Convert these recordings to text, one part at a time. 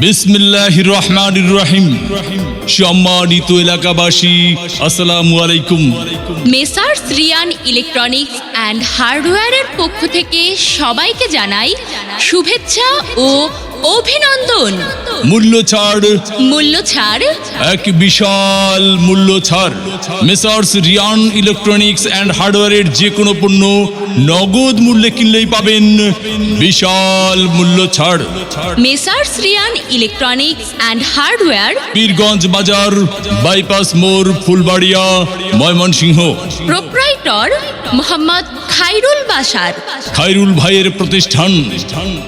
বিসমিল্লাহির রহমানির রহিম। সম্মানিত এলাকাবাসী, আসসালামু আলাইকুম। মেসার্স রিয়ান ইলেকট্রনিক্স অ্যান্ড হার্ডওয়্যারের পক্ষ থেকে সবাইকে জানাই শুভেচ্ছা ও অভিনন্দন। মূল্য ছাড়, মূল্য ছাড়, এক বিশাল মূল্য ছাড়। মেসার্স রিয়ান ইলেকট্রনিক্স অ্যান্ড হার্ডওয়্যারের যে কোনো পণ্য নগদ মূল্যে কিনলেই পাবেন বিশাল মূল্য ছাড়। Messrs Riyan electronics and hardware, Pirganj Bazar, bypass মোড়, ফুলবাড়িয়া, ময়মনসিংহ। প্রোপ্রাইটর মোহাম্মদ খাইরুল বাশার। খাইরুল ভাইয়ের প্রতিষ্ঠান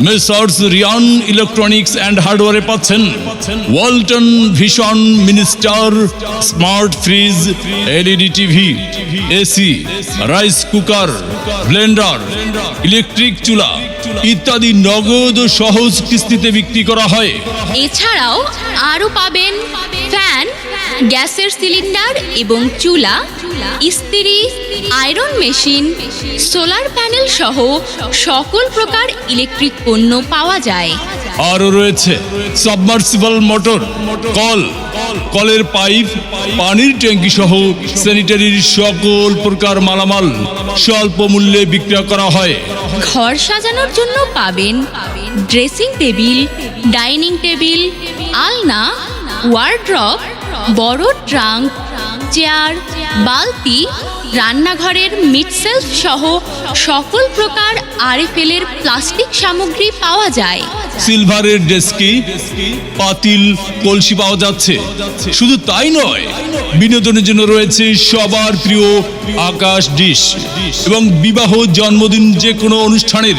মেসার্স রিয়ান ইলেকট্রনিক্স অ্যান্ড হার্ডওয়্যারে পাচ্ছেন Walton vision minister, smart fridge, LED TV, AC, rice cooker, Blender, electric চুলা ইত্যাদি নগদ ও সহজ কিস্তিতে বিক্রি করা হয়। এছাড়াও আরও পাবেন ফ্যান, গ্যাসের সিলিন্ডার এবং চুলা, ইস্ত্রি, আয়রন মেশিন, সোলার প্যানেল সহ সকল প্রকার ইলেকট্রিক পণ্য পাওয়া যায়। আরও রয়েছে সাবমার্সিবল মোটর, কলের পাইপ, পানির ট্যাঙ্কি সহ স্যানিটারির সকল প্রকার মালামাল স্বল্প মূল্যে বিক্রয় করা হয়। ঘর সাজানোর জন্য পাবেন ড্রেসিং টেবিল, ডাইনিং টেবিল, আলনা, ওয়ার্ড্রপ, বড় ট্রাঙ্ক, চেয়ার, বালতি, রান্নাঘরের মিটসেলফ সহ সকল প্রকার আরএফএল-এর প্লাস্টিক সামগ্রী পাওয়া যায়। সিলভারের ডেস্কি, পাতিল, কলসি পাওয়া যাচ্ছে। শুধু তাই নয়, বিনোদনের জন্য রয়েছে সবার প্রিয় আকাশ ডিশ এবং বিবাহ, জন্মদিন, যে কোনো অনুষ্ঠানের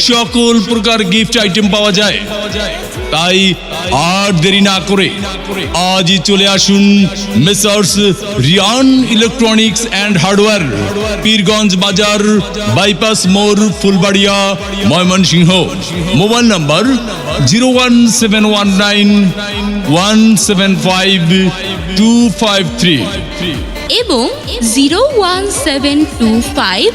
সকল প্রকার গিফট আইটেম পাওয়া যায়। তাই আর দেরি না করে আজই চলে আসুন messrs Riyan electronics and hardware, Pirganj Bazar, bypass মোড়, ফুলবাড়িয়া, ময়মনসিংহ। মোবাইল নাম্বার 01719175253 এবং 01725